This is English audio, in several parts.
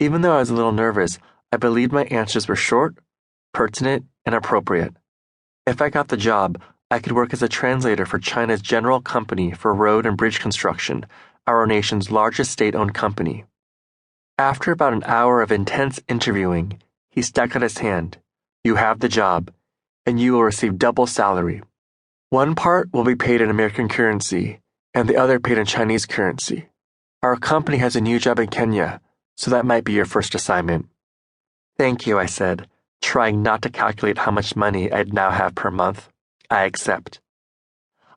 Even though I was a little nervous, I believed my answers were short, pertinent, and appropriate. If I got the job, I could work as a translator for China's General Company for Road and Bridge Construction, our nation's largest state-owned company. After about an hour of intense interviewing, he stuck out his hand. "You have the job, and you will receive double salary. One part will be paid in American currency, and the other paid in Chinese currency. Our company has a new job in Kenya, so that might be your first assignment." "Thank you," I said, trying not to calculate how much money I'd now have per month. "I accept."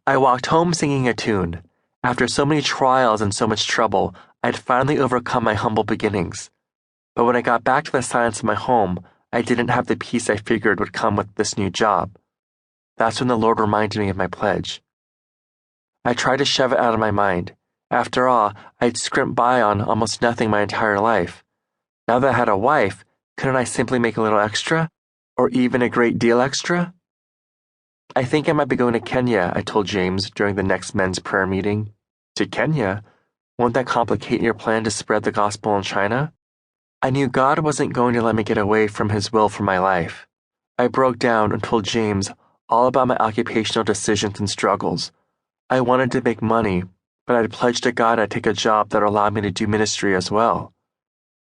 I walked home singing a tune. After so many trials and so much trouble, I'd finally overcome my humble beginnings. But when I got back to the silence of my home, I didn't have the peace I figured would come with this new job. That's when the Lord reminded me of my pledge. I tried to shove it out of my mind. After all, I'd scrimped by on almost nothing my entire life. Now that I had a wife, couldn't I simply make a little extra? Or even a great deal extra? "I think I might be going to Kenya," I told James during the next men's prayer meeting. "To Kenya? Won't that complicate your plan to spread the gospel in China?" I knew God wasn't going to let me get away from His will for my life. I broke down and told James all about my occupational decisions and struggles. I wanted to make money, but I'd pledged to God I'd take a job that allowed me to do ministry as well.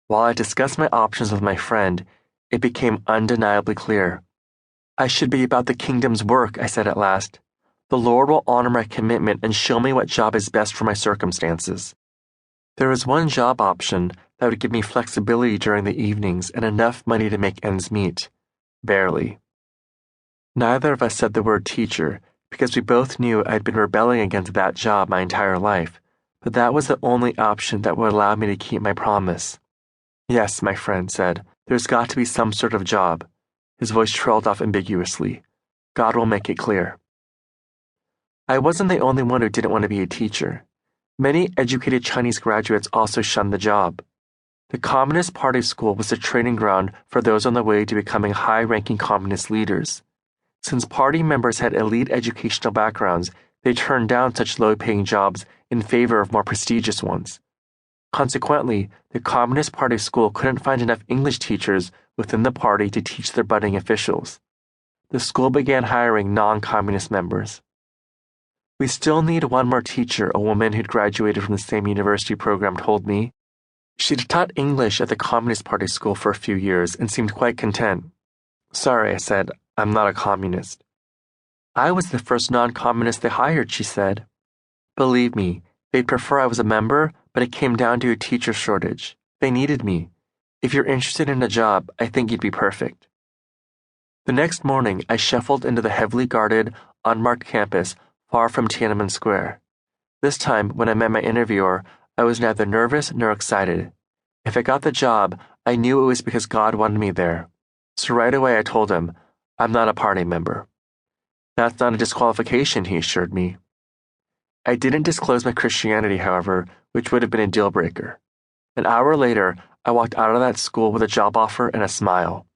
While I discussed my options with my friend, it became undeniably clear. "I should be about the kingdom's work," I said at last. "The Lord will honor my commitment and show me what job is best for my circumstances." There was one job option that would give me flexibility during the evenings and enough money to make ends meet. Barely. Neither of us said the word teacher, because we both knew I'd been rebelling against that job my entire life, but that was the only option that would allow me to keep my promise. "Yes," my friend said, "there's got to be some sort of job." His voice trailed off ambiguously. "God will make it clear." I wasn't the only one who didn't want to be a teacher. Many educated Chinese graduates also shunned the job. The Communist Party school was a training ground for those on the way to becoming high-ranking communist leaders. Since party members had elite educational backgrounds, they turned down such low-paying jobs in favor of more prestigious ones. Consequently, the Communist Party school couldn't find enough English teachers within the party to teach their budding officials. The school began hiring non-communist members. "We still need one more teacher," a woman who'd graduated from the same university program told me. She'd taught English at the Communist Party school for a few years and seemed quite content. "Sorry," I said, "I'm not a communist." "I was the first non-communist they hired," she said. "Believe me, they'd prefer I was a member, but it came down to a teacher shortage. They needed me. If you're interested in a job, I think you'd be perfect." The next morning, I shuffled into the heavily guarded, unmarked campus far from Tiananmen Square. This time, when I met my interviewer, I was neither nervous nor excited. If I got the job, I knew it was because God wanted me there. So right away I told him, "I'm not a party member." "That's not a disqualification," he assured me. I didn't disclose my Christianity, however, which would have been a deal breaker. An hour later, I walked out of that school with a job offer and a smile.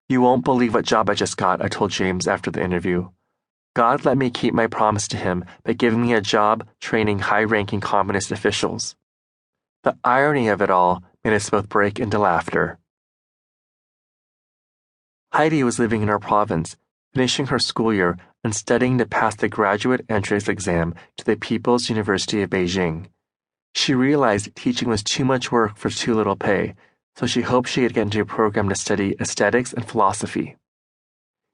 "You won't believe what job I just got," I told James after the interview. God let me keep my promise to him by giving me a job training high-ranking communist officials. The irony of it all made us both break into laughter. Heidi was living in our province, finishing her school year and studying to pass the graduate entrance exam to the People's University of Beijing. She realized teaching was too much work for too little pay, so she hoped she could get into a program to study aesthetics and philosophy.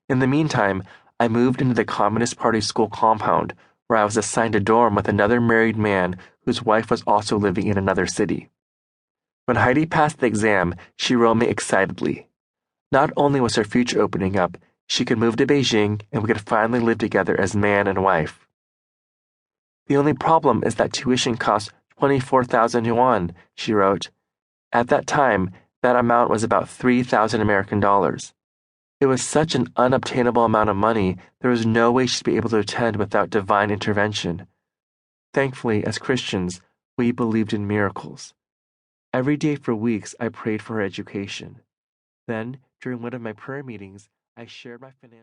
In the meantime, I moved into the Communist Party school compound, where I was assigned a dorm with another married man whose wife was also living in another city. When Heidi passed the exam, she wrote me excitedly. Not only was her future opening up, she could move to Beijing and we could finally live together as man and wife. "The only problem is that tuition costs 24,000 yuan, she wrote. At that time, that amount was about 3,000 American dollars. It was such an unobtainable amount of money, there was no way she'd be able to attend without divine intervention. Thankfully, as Christians, we believed in miracles. Every day for weeks, I prayed for her education. Then, during one of my prayer meetings, I shared my financial